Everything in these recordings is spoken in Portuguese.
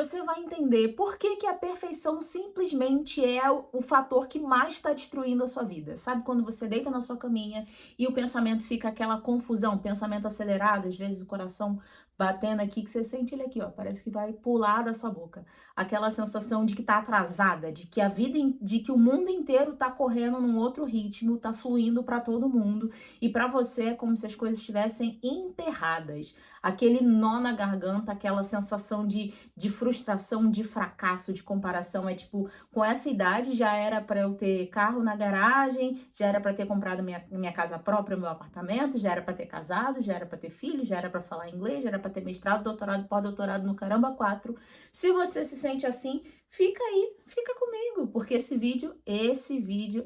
você vai entender por que que a perfeição simplesmente é o fator que mais está destruindo a sua vida. Sabe quando você deita na sua caminha e o pensamento fica aquela confusão, pensamento acelerado, às vezes o coração batendo aqui, que você sente ele aqui, ó, parece que vai pular da sua boca. Aquela sensação de que tá atrasada, de que a vida, de que o mundo inteiro tá correndo num outro ritmo, tá fluindo para todo mundo e para você é como se as coisas estivessem emperradas. Aquele nó na garganta, aquela sensação de frustração, de fracasso, de comparação. É tipo, com essa idade já era para eu ter carro na garagem, já era para ter comprado minha casa própria, meu apartamento, já era para ter casado, já era para ter filho, já era para falar inglês, já era para ter mestrado, doutorado, pós-doutorado no caramba 4. Se você se sente assim, fica aí, fica comigo, porque esse vídeo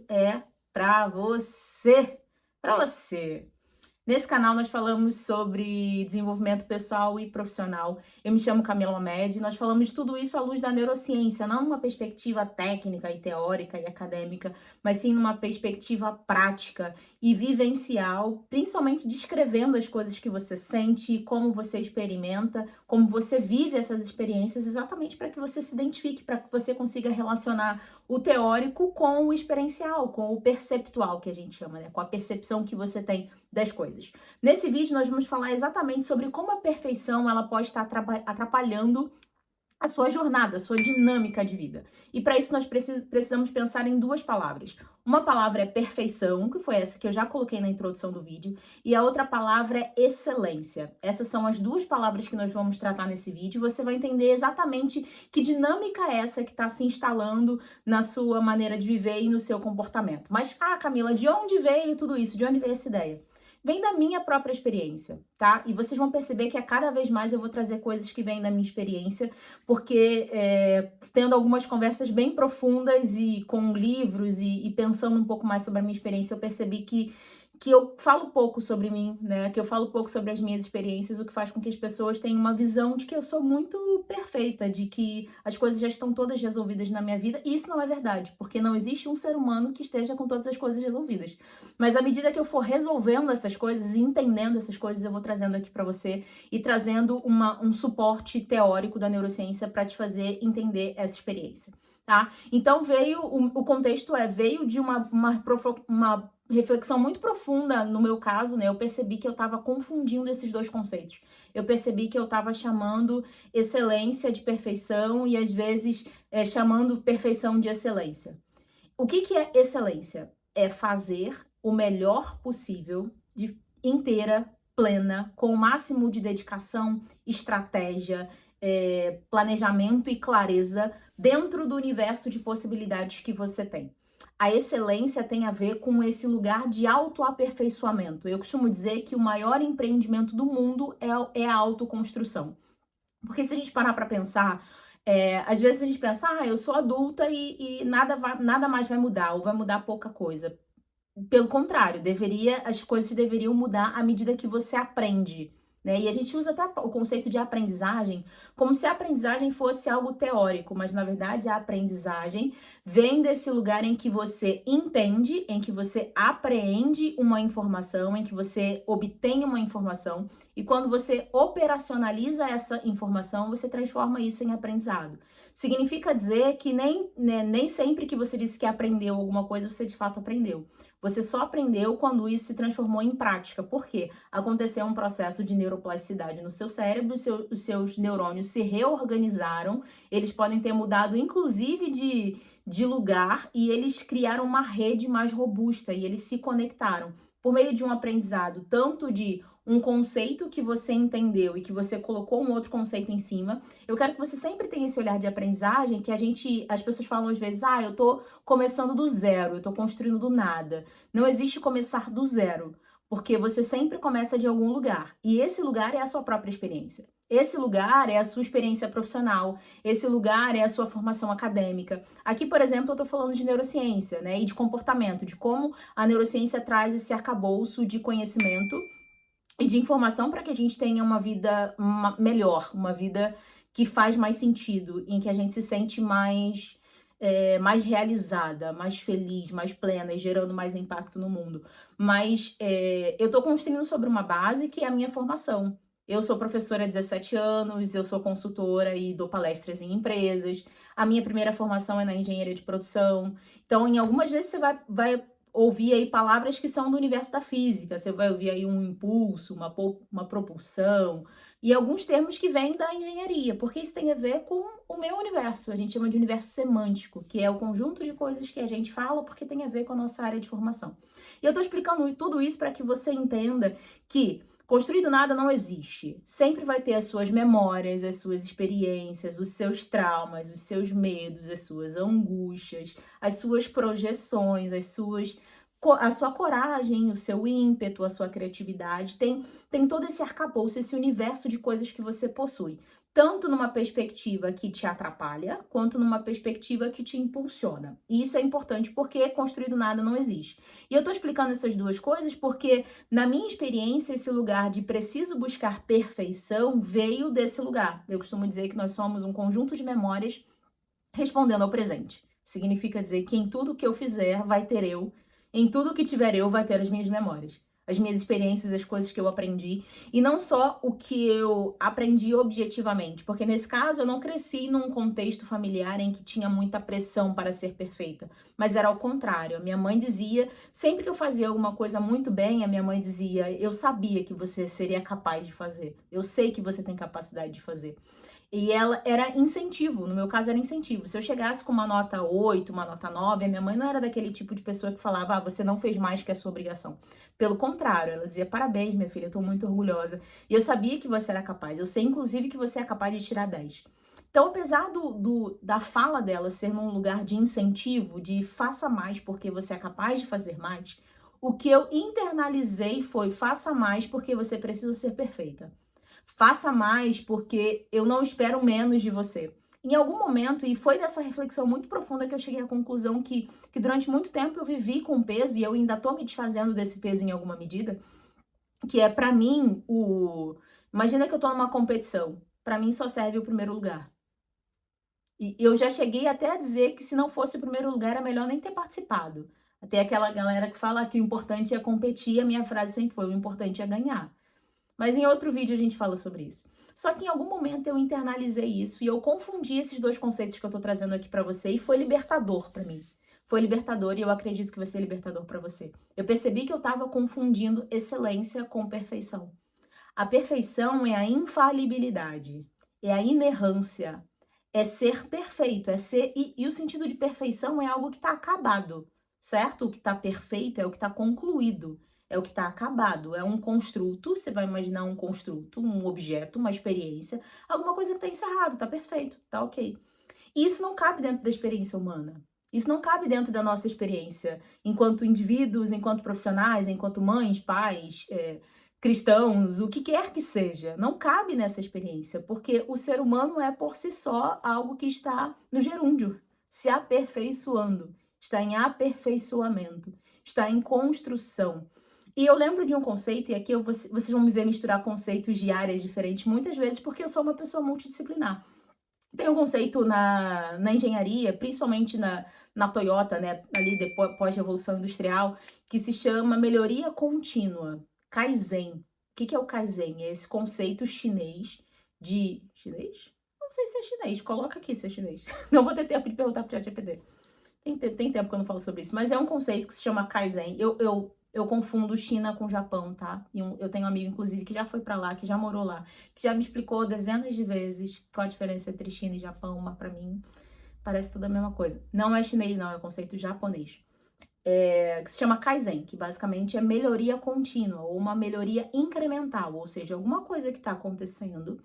é para você, para você. Nesse canal nós falamos sobre desenvolvimento pessoal e profissional. Eu me chamo Camila Hamed e nós falamos de tudo isso à luz da neurociência, não numa perspectiva técnica e teórica e acadêmica, mas sim numa perspectiva prática e vivencial, principalmente descrevendo as coisas que você sente, como você experimenta, como você vive essas experiências, exatamente para que você se identifique, para que você consiga relacionar o teórico com o experiencial, com o perceptual, que a gente chama, né? Com a percepção que você tem das coisas. Nesse vídeo nós vamos falar exatamente sobre como a perfeição ela pode estar atrapalhando a sua jornada, a sua dinâmica de vida. E para isso nós precisamos pensar em duas palavras. Uma palavra é perfeição, que foi essa que eu já coloquei na introdução do vídeo, e a outra palavra é excelência. Essas são as duas palavras que nós vamos tratar nesse vídeo. Você vai entender exatamente que dinâmica é essa que está se instalando na sua maneira de viver e no seu comportamento. Mas, Camila, de onde veio tudo isso? De onde veio essa ideia? Vem da minha própria experiência, tá? E vocês vão perceber que a cada vez mais eu vou trazer coisas que vêm da minha experiência, porque tendo algumas conversas bem profundas e com livros e pensando um pouco mais sobre a minha experiência, eu percebi que eu falo pouco sobre mim, né? Que eu falo pouco sobre as minhas experiências, o que faz com que as pessoas tenham uma visão de que eu sou muito perfeita, de que as coisas já estão todas resolvidas na minha vida, e isso não é verdade, porque não existe um ser humano que esteja com todas as coisas resolvidas. Mas à medida que eu for resolvendo essas coisas e entendendo essas coisas, eu vou trazendo aqui pra você e trazendo um suporte teórico da neurociência para te fazer entender essa experiência, tá? Então o contexto veio de uma reflexão muito profunda no meu caso, né? Eu percebi que eu estava confundindo esses dois conceitos. Eu percebi que eu estava chamando excelência de perfeição e às vezes chamando perfeição de excelência. O que é excelência? É fazer o melhor possível, de inteira, plena, com o máximo de dedicação, estratégia, planejamento e clareza dentro do universo de possibilidades que você tem. A excelência tem a ver com esse lugar de autoaperfeiçoamento. Eu costumo dizer que o maior empreendimento do mundo é a autoconstrução. Porque se a gente parar para pensar, às vezes a gente pensa, eu sou adulta e nada mais vai mudar, ou vai mudar pouca coisa. Pelo contrário, as coisas deveriam mudar à medida que você aprende, né? E a gente usa até o conceito de aprendizagem como se a aprendizagem fosse algo teórico, mas na verdade a aprendizagem vem desse lugar em que você entende, em que você apreende uma informação, em que você obtém uma informação, e quando você operacionaliza essa informação, você transforma isso em aprendizado. Significa dizer que nem sempre que você disse que aprendeu alguma coisa, você de fato aprendeu. Você só aprendeu quando isso se transformou em prática. Por quê? Aconteceu um processo de neuroplasticidade no seu cérebro, os seus neurônios se reorganizaram, eles podem ter mudado inclusive de lugar e eles criaram uma rede mais robusta e eles se conectaram por meio de um aprendizado, tanto de um conceito que você entendeu e que você colocou um outro conceito em cima. Eu quero que você sempre tenha esse olhar de aprendizagem, que as pessoas falam às vezes, eu tô começando do zero, eu tô construindo do nada. Não existe começar do zero, porque você sempre começa de algum lugar, e esse lugar é a sua própria experiência. Esse lugar é a sua experiência profissional, esse lugar é a sua formação acadêmica. Aqui, por exemplo, eu tô falando de neurociência, né, e de comportamento, de como a neurociência traz esse arcabouço de conhecimento e de informação para que a gente tenha uma vida melhor, uma vida que faz mais sentido, em que a gente se sente mais realizada, mais feliz, mais plena e gerando mais impacto no mundo. Mas eu estou construindo sobre uma base que é a minha formação. Eu sou professora há 17 anos, eu sou consultora e dou palestras em empresas. A minha primeira formação é na engenharia de produção. Então, em algumas vezes você vai ouvir aí palavras que são do universo da física. Você vai ouvir aí um impulso, uma propulsão e alguns termos que vêm da engenharia, porque isso tem a ver com o meu universo. A gente chama de universo semântico, que é o conjunto de coisas que a gente fala porque tem a ver com a nossa área de formação. E eu tô explicando tudo isso para que você entenda que construído nada não existe. Sempre vai ter as suas memórias, as suas experiências, os seus traumas, os seus medos, as suas angústias, as suas projeções, a sua coragem, o seu ímpeto, a sua criatividade. Tem todo esse arcabouço, esse universo de coisas que você possui. Tanto numa perspectiva que te atrapalha, quanto numa perspectiva que te impulsiona. E isso é importante porque construído nada não existe. E eu tô explicando essas duas coisas porque, na minha experiência, esse lugar de preciso buscar perfeição veio desse lugar. Eu costumo dizer que nós somos um conjunto de memórias respondendo ao presente. Significa dizer que em tudo que eu fizer vai ter eu, em tudo que tiver eu vai ter as minhas memórias, as minhas experiências, as coisas que eu aprendi, e não só o que eu aprendi objetivamente, porque nesse caso eu não cresci num contexto familiar em que tinha muita pressão para ser perfeita, mas era ao contrário. A minha mãe dizia, sempre que eu fazia alguma coisa muito bem, a minha mãe dizia: eu sabia que você seria capaz de fazer, eu sei que você tem capacidade de fazer. E ela era incentivo, no meu caso era incentivo. Se eu chegasse com uma nota 8, uma nota 9, a minha mãe não era daquele tipo de pessoa que falava: você não fez mais que a sua obrigação. Pelo contrário, ela dizia: parabéns, minha filha, eu tô muito orgulhosa. E eu sabia que você era capaz. Eu sei, inclusive, que você é capaz de tirar 10. Então, apesar da fala dela ser num lugar de incentivo, de faça mais porque você é capaz de fazer mais, o que eu internalizei foi: faça mais porque você precisa ser perfeita. Faça mais porque eu não espero menos de você. Em algum momento, e foi dessa reflexão muito profunda que eu cheguei à conclusão que durante muito tempo eu vivi com peso, e eu ainda tô me desfazendo desse peso em alguma medida, que é pra mim Imagina que eu tô numa competição. Pra mim só serve o primeiro lugar. E eu já cheguei até a dizer que se não fosse o primeiro lugar, era melhor nem ter participado. Até aquela galera que fala que o importante é competir, a minha frase sempre foi: o importante é ganhar. Mas em outro vídeo a gente fala sobre isso. Só que em algum momento eu internalizei isso e eu confundi esses dois conceitos que eu tô trazendo aqui pra você, e foi libertador pra mim. Foi libertador, e eu acredito que vai ser libertador pra você. Eu percebi que eu tava confundindo excelência com perfeição. A perfeição é a infalibilidade, é a inerrância, é ser perfeito, e o sentido de perfeição é algo que está acabado, certo? O que está perfeito é o que está concluído, é o que está acabado, é um construto. Você vai imaginar um construto, um objeto, uma experiência, alguma coisa que está encerrado, está perfeito, tá ok. E isso não cabe dentro da experiência humana. Isso não cabe dentro da nossa experiência enquanto indivíduos, enquanto profissionais, enquanto mães, pais, cristãos, o que quer que seja. Não cabe nessa experiência, porque o ser humano é por si só algo que está no gerúndio, se aperfeiçoando, está em aperfeiçoamento, está em construção. E eu lembro de um conceito, e aqui vocês vão me ver misturar conceitos de áreas diferentes muitas vezes, porque eu sou uma pessoa multidisciplinar. Tem um conceito na engenharia, principalmente na Toyota, né, ali depois, pós-revolução industrial, que se chama melhoria contínua, Kaizen. O que é o Kaizen? É esse conceito chinês de... Chinês? Não sei se é chinês, coloca aqui se é chinês. Não vou ter tempo de perguntar pro ChatGPT. Tem tempo que eu não falo sobre isso, mas é um conceito que se chama Kaizen. Eu confundo China com Japão, tá? E eu tenho um amigo, inclusive, que já foi pra lá, que já morou lá, que já me explicou dezenas de vezes qual a diferença entre China e Japão, mas pra mim parece tudo a mesma coisa. Não é chinês, não, é conceito japonês. Que se chama Kaizen, que basicamente é melhoria contínua, ou uma melhoria incremental, ou seja, alguma coisa que está acontecendo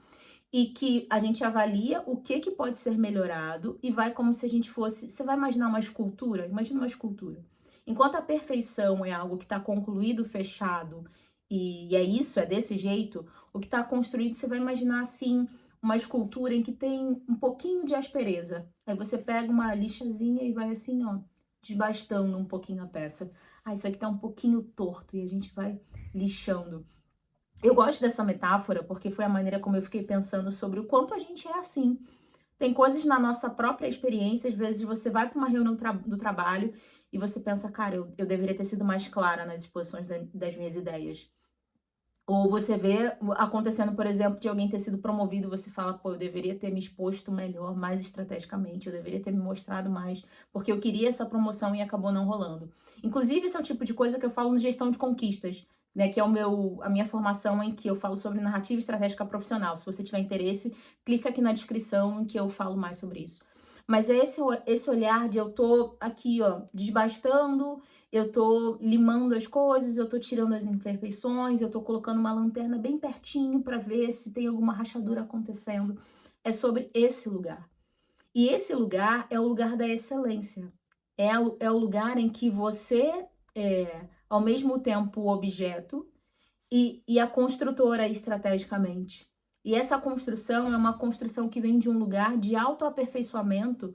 e que a gente avalia o que pode ser melhorado e vai como se a gente fosse... Você vai imaginar uma escultura? Imagina uma escultura. Enquanto a perfeição é algo que está concluído, fechado, e é isso, é desse jeito, o que está construído, você vai imaginar assim, uma escultura em que tem um pouquinho de aspereza. Aí você pega uma lixazinha e vai assim, ó, desbastando um pouquinho a peça. Ah, isso aqui tá um pouquinho torto, e a gente vai lixando. Eu gosto dessa metáfora porque foi a maneira como eu fiquei pensando sobre o quanto a gente é assim. Tem coisas na nossa própria experiência, às vezes você vai para uma reunião do trabalho e você pensa: cara, eu deveria ter sido mais clara nas exposições das minhas ideias. Ou você vê acontecendo, por exemplo, de alguém ter sido promovido, você fala: "Pô, eu deveria ter me exposto melhor, mais estrategicamente, eu deveria ter me mostrado mais, porque eu queria essa promoção e acabou não rolando". Inclusive, esse é o tipo de coisa que eu falo no Gestão de Conquistas, né, que é a minha formação em que eu falo sobre narrativa estratégica profissional. Se você tiver interesse, clica aqui na descrição em que eu falo mais sobre isso. Mas é esse olhar de eu tô aqui, ó, desbastando, eu tô limando as coisas, eu tô tirando as imperfeições, eu tô colocando uma lanterna bem pertinho para ver se tem alguma rachadura acontecendo. É sobre esse lugar. E esse lugar é o lugar da excelência. É o lugar em que você é, ao mesmo tempo, o objeto e a construtora estrategicamente. E essa construção é uma construção que vem de um lugar de autoaperfeiçoamento.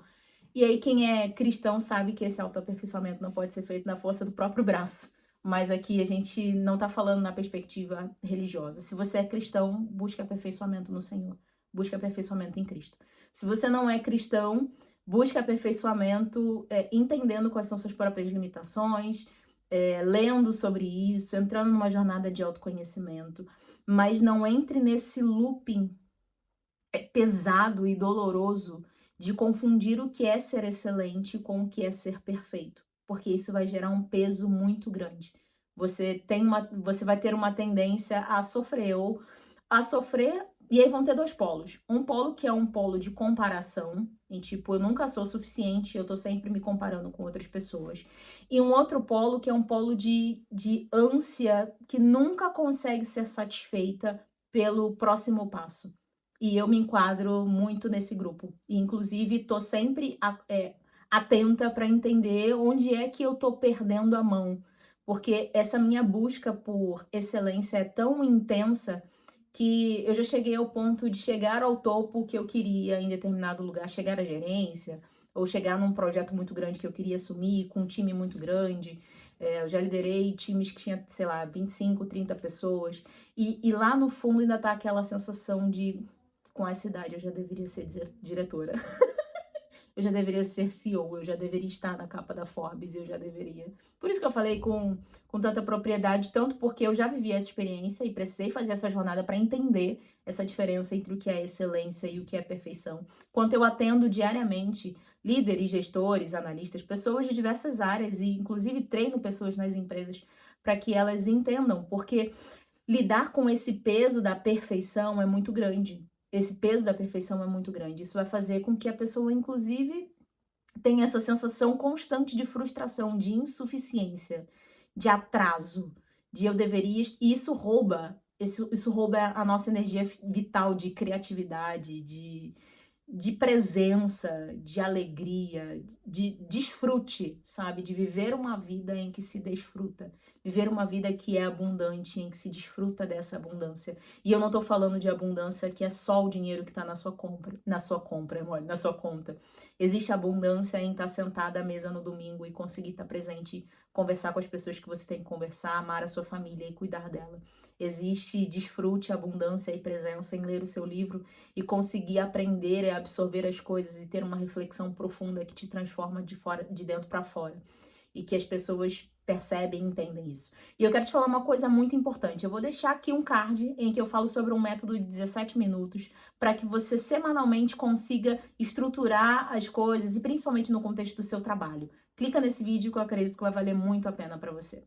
E aí, quem é cristão sabe que esse autoaperfeiçoamento não pode ser feito na força do próprio braço. Mas aqui a gente não está falando na perspectiva religiosa. Se você é cristão, busque aperfeiçoamento no Senhor. Busque aperfeiçoamento em Cristo. Se você não é cristão, busque aperfeiçoamento entendendo quais são suas próprias limitações, lendo sobre isso, entrando numa jornada de autoconhecimento. Mas não entre nesse looping pesado e doloroso de confundir o que é ser excelente com o que é ser perfeito, porque isso vai gerar um peso muito grande. Você vai ter uma tendência a sofrer, e aí vão ter dois polos. Um polo que é um polo de comparação, e tipo, eu nunca sou suficiente, eu tô sempre me comparando com outras pessoas. E um outro polo que é um polo de ânsia que nunca consegue ser satisfeita pelo próximo passo. E eu me enquadro muito nesse grupo. E, inclusive, tô sempre atenta para entender onde é que eu tô perdendo a mão. Porque essa minha busca por excelência é tão intensa que eu já cheguei ao ponto de chegar ao topo que eu queria em determinado lugar, chegar à gerência, ou chegar num projeto muito grande que eu queria assumir, com um time muito grande. Eu já liderei times que tinha, sei lá, 25, 30 pessoas. E lá no fundo ainda tá aquela sensação de com essa idade eu já deveria ser diretora. Eu já deveria ser CEO, eu já deveria estar na capa da Forbes, eu já deveria. Por isso que eu falei com tanta propriedade, tanto porque eu já vivi essa experiência e precisei fazer essa jornada para entender essa diferença entre o que é excelência e o que é perfeição. Quanto eu atendo diariamente líderes, gestores, analistas, pessoas de diversas áreas e inclusive treino pessoas nas empresas para que elas entendam, porque lidar com esse peso da perfeição é muito grande. Esse peso da perfeição é muito grande. Isso vai fazer com que a pessoa, inclusive, tenha essa sensação constante de frustração, de insuficiência, de atraso, de eu deveria. E isso rouba a nossa energia vital de criatividade, de presença, de alegria, de desfrute, sabe? De viver uma vida em que se desfruta. Viver uma vida que é abundante, em que se desfruta dessa abundância. E eu não tô falando de abundância que é só o dinheiro que tá na sua conta. Existe abundância em estar sentada à mesa no domingo e conseguir estar presente, conversar com as pessoas que você tem que conversar, amar a sua família e cuidar dela. Existe desfrute, abundância e presença em ler o seu livro e conseguir aprender e absorver as coisas e ter uma reflexão profunda que te transforma de dentro para fora. E que as pessoas percebem e entendem isso. E eu quero te falar uma coisa muito importante. Eu vou deixar aqui um card em que eu falo sobre um método de 17 minutos para que você semanalmente consiga estruturar as coisas e principalmente no contexto do seu trabalho. Clica nesse vídeo que eu acredito que vai valer muito a pena para você.